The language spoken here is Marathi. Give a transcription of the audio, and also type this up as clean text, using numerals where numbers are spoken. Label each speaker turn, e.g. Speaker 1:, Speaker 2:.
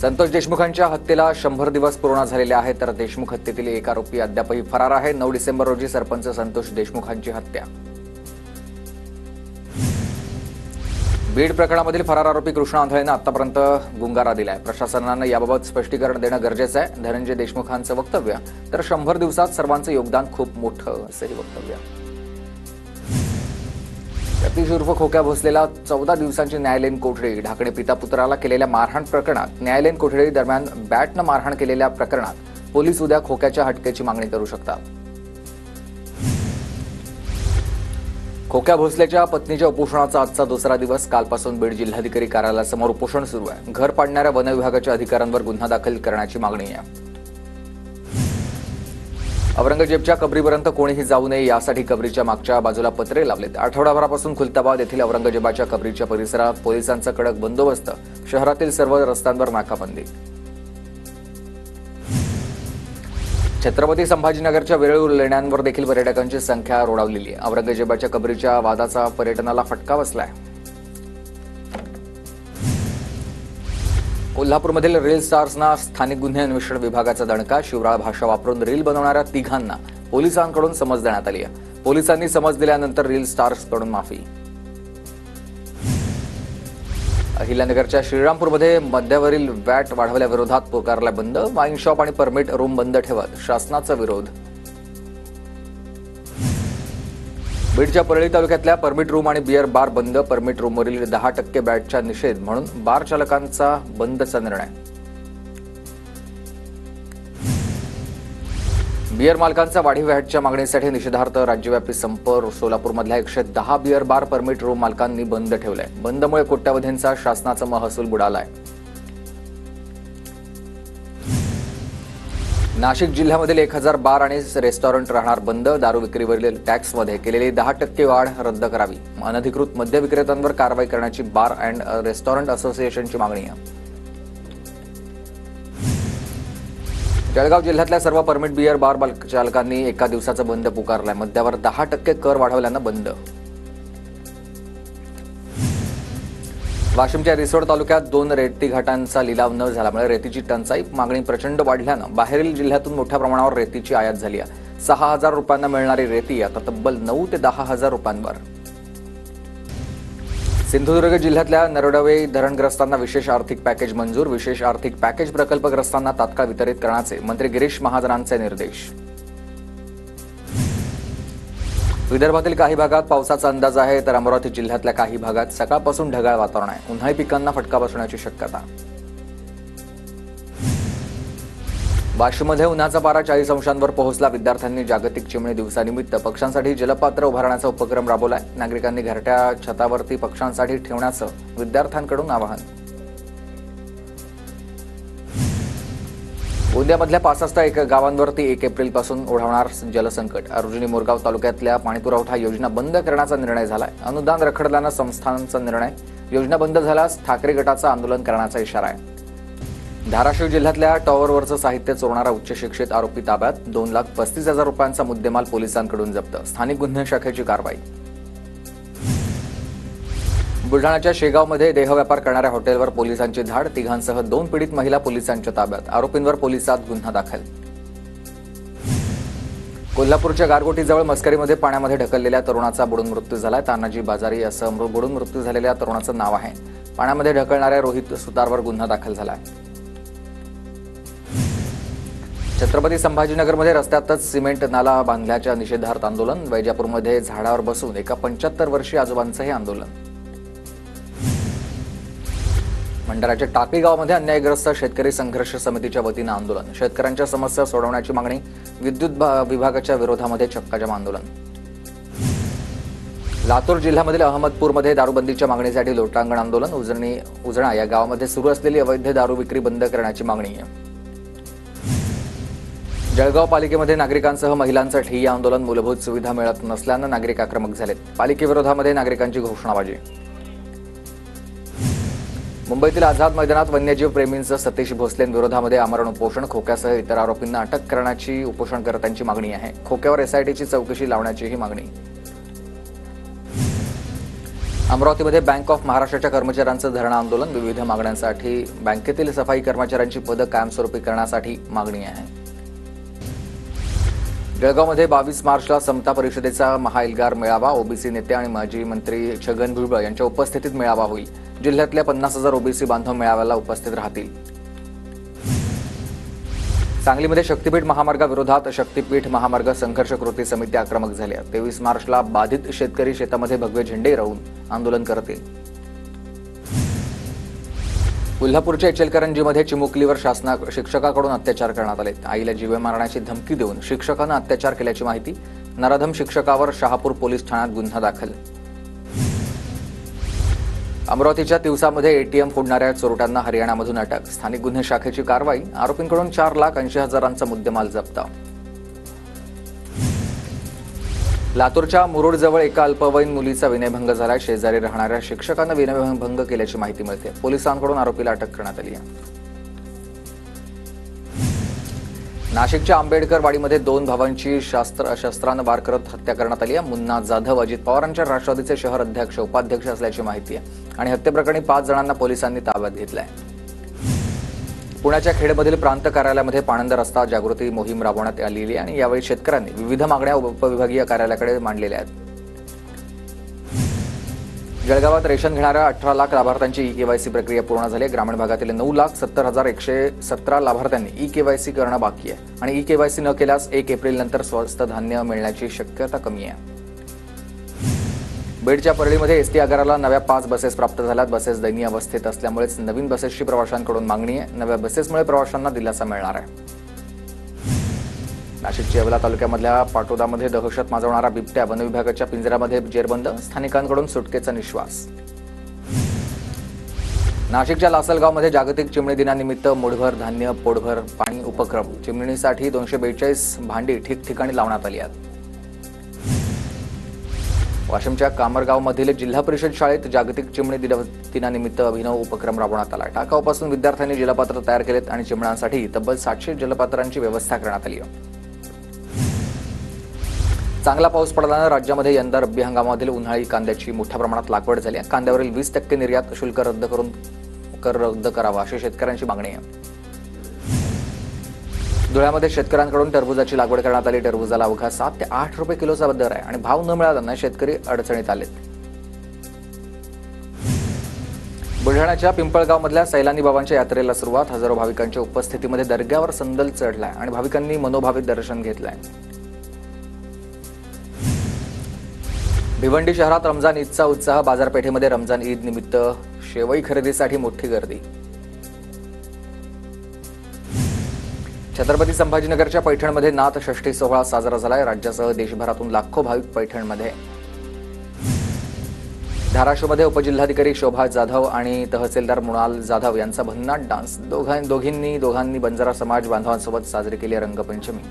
Speaker 1: संतोष देशमुखांच्या हत्येला 100 दिवस पूर्ण झालेले आहेत, तर देशमुख हत्येतील एक आरोपी अद्यापही फरार आहे। 9 डिसेंबर रोजी सरपंच संतोष देशमुखांची हत्या। बीड प्रकरणामधील फरार आरोपी कृष्णा आंधळेंना आतापर्यंत गुंगारा दिलाय। प्रशासनानं याबाबत स्पष्टीकरण देणं गरजेचं आहे। धनंजय देशमुखांचं वक्तव्य तर 100 दिवसात सर्वांचं योगदान खूप मोठं असंही वक्तव्य। सतीश उर्फ खोक्या भोसलेला 14 दिवसांची न्यायालयीन कोठडी। ढाकणे पिता पुत्राला केलेल्या मारहाण प्रकरणात न्यायालयीन कोठडी दरम्यान बॅटनं मारहाण केलेल्या प्रकरणात पोलीस उद्या खोक्याच्या हटकेची मागणी करू शकतात। खोक्या भोसलेच्या पत्नीच्या उपोषणाचा आजचा दुसरा दिवस। कालपासून बीड जिल्हाधिकारी कार्यालयासमोर उपोषण सुरू आहे। घर पाडणाऱ्या वन विभागाच्या अधिकाऱ्यांवर गुन्हा दाखल करण्याची मागणी आहे। औरंगजेबच्या कबरीपर्यंत कोणीही जाऊ नये यासाठी कबरीच्या मागच्या बाजूला पत्रे लावलेत। आठवडाभरापासून खुलताबाद येथील औरंगजेबाच्या कबरीच्या परिसरात पोलिसांचा कडक बंदोबस्त। शहरातील सर्व रस्त्यांवर नाकाबंदी। छत्रपती संभाजीनगरच्या वेरूळ लेण्यांवर देखील पर्यटकांची संख्या रोडावलेली आहे। औरंगजेबाच्या कबरीच्या वादाचा पर्यटनाला फटका बसलाय। कोल्हापूरमधील रील स्टार्सना स्थानिक गुन्हे अन्वेषण विभागाचा दणका। शिवराळ भाषा वापरून रील बनवणाऱ्या तिघांना पोलिसांकडून समज देण्यात आली आहे। पोलिसांनी समज दिल्यानंतर रील स्टार्सकडून माफी। अहिल्यानगरच्या श्रीरामपूरमध्ये मद्यावरील वॅट वाढवल्याविरोधात पुकारला बंद। वाईन शॉप आणि परमिट रूम बंद ठेवत शासनाचा विरोध। बीडच्या परळी तालुक्यातल्या परमिट रूम आणि बियर बार बंद। परमिट रूमवरील 10% बॅटचा निषेध म्हणून बार चालकांचा बंदचा निर्णय। बियर मालकांचा वाढीव व्हॅटच्या मागणीसाठी निषेधार्थ राज्यव्यापी संप। सोलापूरमधल्या 110 बियर बार परमिट रूम मालकांनी बंद ठेवलाय। बंदमुळे कोट्यवधींचा शासनाचा महसूल बुडालाय। नाशिक जिल्ह्यामधील 1000 बार आणि रेस्टॉरंट राहणार बंद। दारू विक्रीवरील टॅक्समध्ये केलेली 10% वाढ रद्द करावी। अनधिकृत मद्य विक्रेत्यांवर कारवाई करण्याची बार अँड रेस्टॉरंट असोसिएशनची मागणी आहे। जळगाव जिल्ह्यातल्या सर्व परमिट बियर बार चालकांनी एका दिवसाचा बंद पुकारलाय। मद्यावर 10% कर वाढवल्यानं बंद। वाशिमच्या रिसोड तालुक्यात 2 रेती घाटांचा लिलाव न झाल्यामुळे रेतीची टंचाई मागणी प्रचंड वाढल्यानं बाहेरील जिल्ह्यातून मोठ्या प्रमाणावर रेतीची आयात झाली आहे। 6000 रुपयांना मिळणारी रेती आता तब्बल 9 ते 10,000 रुपयांवर। सिंधुदुर्ग जिल्ह्यातल्या नरडवे धरणग्रस्तांना विशेष आर्थिक पॅकेज मंजूर। विशेष आर्थिक पॅकेज प्रकल्पग्रस्तांना तात्काळ वितरित करण्याचे मंत्री गिरीश महाजनांचे निर्देश। विदर्भातील काही भागात पावसाचा अंदाज आहे, तर अमरावती जिल्ह्यातल्या काही भागात सकाळपासून ढगाळ वातावरण आहे। उन्हाळी पिकांना फटका बसण्याची शक्यता। वाशिममध्ये उन्हाचा पारा 40 अंशांवर पोहोचला। विद्यार्थ्यांनी जागतिक चिमणी दिवसानिमित्त पक्ष्यांसाठी जलपात्र उभारण्याचा उपक्रम राबवलाय। नागरिकांनी घरट्या छतावरती पक्ष्यांसाठी ठेवण्याचं विद्यार्थ्यांकडून आवाहन। गोंदियामधल्या 65 गावांवरती 1 एप्रिलपासून ओढवणार जलसंकट। अर्जुनी मोरगाव तालुक्यातल्या पाणीपुरवठा योजना बंद करण्याचा निर्णय झालाय। अनुदान रखडल्यानं संस्थांचा निर्णय। योजना बंद झाल्यास ठाकरे गटाचं आंदोलन करण्याचा इशारा आहे। धाराशिव जिल्ह्यातल्या टॉवरवरचं साहित्य चोरणारा उच्च शिक्षित आरोपी ताब्यात। 2,35,000 रुपयांचा मुद्देमाल पोलिसांकडून जप्त। स्थानिक गुन्हे शाखेची कारवाई। बुलढाण्याच्या शेगावमध्ये देहव्यापार करणाऱ्या हॉटेलवर पोलिसांची धाड। तिघांसह 2 पीडित महिला पोलिसांच्या ताब्यात। आरोपींवर पोलिसात गुन्हा दाखल। कोल्हापूरच्या गारगोटीजवळ मस्करीमध्ये पाण्यामध्ये ढकललेल्या तरुणाचा बुडून मृत्यू झालाय। तानाजी बाजारी असं बुडून मृत्यू झालेल्या तरुणाचं नाव आहे। पाण्यामध्ये ढकलणाऱ्या रोहित सुतारवर गुन्हा दाखल झालाय। छत्रपती संभाजीनगरमध्ये रस्त्यातच सिमेंट नाला बांधल्याच्या निषेधार्थ आंदोलन। वैजापूरमध्ये झाडावर बसून एका 75 वर्षीय आजोबांचं हे आंदोलन। भंडाऱ्याच्या टाकळी गावामध्ये अन्यायग्रस्त शेतकरी संघर्ष समितीच्या वतीनं आंदोलन। शेतकऱ्यांच्या समस्या सोडवण्याची मागणी। विद्युत विभागाच्या विरोधामध्ये चक्काजाम आंदोलन। लातूर जिल्ह्यामधील अहमदपूरमध्ये दारूबंदीच्या मागणीसाठी लोटांगण आंदोलन। उजणा या गावामध्ये सुरू असलेली अवैध दारू विक्री बंद करण्याची मागणी आहे। जळगाव पालिकेमध्ये नागरिकांसह महिलांचं ठिय्या आंदोलन। मूलभूत सुविधा मिळत नसल्यानं नागरिक आक्रमक झालेत। पालिकेविरोधामध्ये नागरिकांची घोषणाबाजी। मुंबईतील आझाद मैदानात वन्यजीव प्रेमींचं सतीश भोसलेंविरोधामध्ये आमरण उपोषण। खोक्यासह इतर आरोपींना अटक करण्याची उपोषणकर्त्यांची मागणी आहे। खोक्यावर एसआयटीची चौकशी लावण्याचीही मागणी। अमरावतीमध्ये बँक ऑफ महाराष्ट्राच्या कर्मचाऱ्यांचं धरणं आंदोलन. विविध मागण्यांसाठी बँकेतील सफाई कर्मचाऱ्यांची पदं कायमस्वरूपी करण्यासाठी मागणी आहे. जळगावमध्ये 22 मार्चला समता परिषदेचा महाएल्गार मेळावा. ओबीसी नेते आणि माजी मंत्री छगन भुजबळ यांच्या उपस्थितीत मेळावा होईल. जिल्ह्यातल्या 50,000 ओबीसी बांधव मेळाव्याला उपस्थित राहतील. सांगलीमध्ये शक्तीपीठ महामार्गाविरोधात शक्तीपीठ महामार्ग संघर्ष कृती समिती आक्रमक झाली. 23 मार्चला बाधित शेतकरी शेतामध्ये भगवे झेंडे रोवून आंदोलन करतील. कोल्हापूरच्या इचलकरंजीमध्ये चिमुकलीवर शिक्षकाकडून अत्याचार करण्यात आले. आईला जीवे मारण्याची धमकी देऊन शिक्षकानं अत्याचार केल्याची माहिती. नराधम शिक्षकावर शहापूर पोलीस ठाण्यात गुन्हा दाखल. अमरावतीच्या तिवसामध्ये एटीएम फोडणाऱ्या चोरट्यांना हरियाणामधून अटक. स्थानिक गुन्हे शाखेची कारवाई. आरोपींकडून 4,80,000चा मुद्देमाल जप्त. लातूरच्या मुरुडजवळ एका अल्पवयीन मुलीचा विनयभंग झालाय. शेजारी राहणाऱ्या शिक्षकानं विनयभंग केल्याची माहिती मिळते. पोलिसांकडून आरोपीला अटक करण्यात आली आहे. नाशिकच्या आंबेडकर वाडीमध्ये 2 भावांची शस्त्रानं वार करत हत्या करण्यात आली आहे. मुन्ना जाधव अजित पवारांच्या राष्ट्रवादीचे शहर अध्यक्ष उपाध्यक्ष असल्याची माहिती आहे आणि हत्येप्रकरणी 5 जणांना पोलिसांनी ताब्यात घेतलंय. पुण्याच्या खेडमधील प्रांत कार्यालयामध्ये पाणंद रस्ता जागृती मोहीम राबवण्यात आलेली आहे आणि यावेळी शेतकऱ्यांनी विविध मागण्या उपविभागीय कार्यालयाकडे मांडलेल्या आहेत. जळगावात रेशन घेणाऱ्या 18 लाख लाभार्थ्यांची ई-केवायसी प्रक्रिया पूर्ण झाली आहे. ग्रामीण भागातील 9,70,117 लाभार्थ्यांनी ई-केवायसी करणं बाकी आहे आणि ई-केवायसी न केल्यास 1 एप्रिलनंतर स्वस्त धान्य मिळण्याची शक्यता कमी आहे. बीडच्या परळीमध्ये एसटी आगाराला नव्या 5 बसेस प्राप्त झाल्यात. बसेस दयनीय अवस्थेत असल्यामुळेच नवीन बसेसची प्रवाशांकडून मागणी आहे. नव्या बसेसमुळे प्रवाशांना दिलासा मिळणार आहे. नाशिकच्या येवला तालुक्यामधल्या पाटोदामध्ये दहशत माजवणारा बिबट्या वनविभागाच्या पिंजऱ्यामध्ये जेरबंद. स्थानिकांकडून सुटकेचा निश्वास. नाशिकच्या लासलगावमध्ये जागतिक चिमणी दिनानिमित्त मूठभर धान्य पोटभर पाणी उपक्रम. चिमणीसाठी 242 भांडी ठिकठिकाणी लावण्यात आली आहेत. वाशिमच्या कामरगावमधील जिल्हा परिषद शाळेत जागतिक चिमणी दिनानिमित्त अभिनव उपक्रम राबवण्यात आला. टाकाऊपासून विद्यार्थ्यांनी जलपात्र तयार केलेत आणि चिमण्यांसाठी तब्बल 700 जलपात्रांची व्यवस्था करण्यात आली आहे. चांगला पाऊस पडल्यानं राज्यामध्ये यंदा रब्बी हंगामातील उन्हाळी कांद्याची मोठ्या प्रमाणात लागवड झाली आहे. कांद्यावरील 20% निर्यात शुल्क रद्द करावा अशी शेतकऱ्यांची मागणी आहे. धुळ्यामध्ये शेतकऱ्यांकडून टरबूजाची लागवड करण्यात आली. टरबूजाला अवघा 7 ते 8 रुपये किलोचा दर आहे आणि भाव न मिळाल्यानं शेतकरी अडचणीत आलेत. बुलढाण्याच्या पिंपळगावमधल्या सैलानी बाबांच्या यात्रेला सुरुवात. हजारो भाविकांच्या उपस्थितीमध्ये दर्ग्यावर संदल चढलाय आणि भाविकांनी मनोभावित दर्शन घेतलंय. भिवंडी शहरात रमजान ईदचा उत्साह. बाजारपेठेमध्ये रमजान ईद निमित्त शेवई खरेदीसाठी मोठी गर्दी. छत्रपती संभाजीनगरच्या पैठणमध्ये नाथ षष्ठी सोहळा साजरा झालाय. राज्यासह देशभरातून लाखो भाविक पैठणमध्ये. धाराशिवमध्ये उपजिल्हाधिकारी शोभा जाधव आणि तहसीलदार मृणाल जाधव यांचा भन्नाट डान्स. दोघांनी बंजारा समाज बांधवांसोबत साजरी केली रंगपंचमी.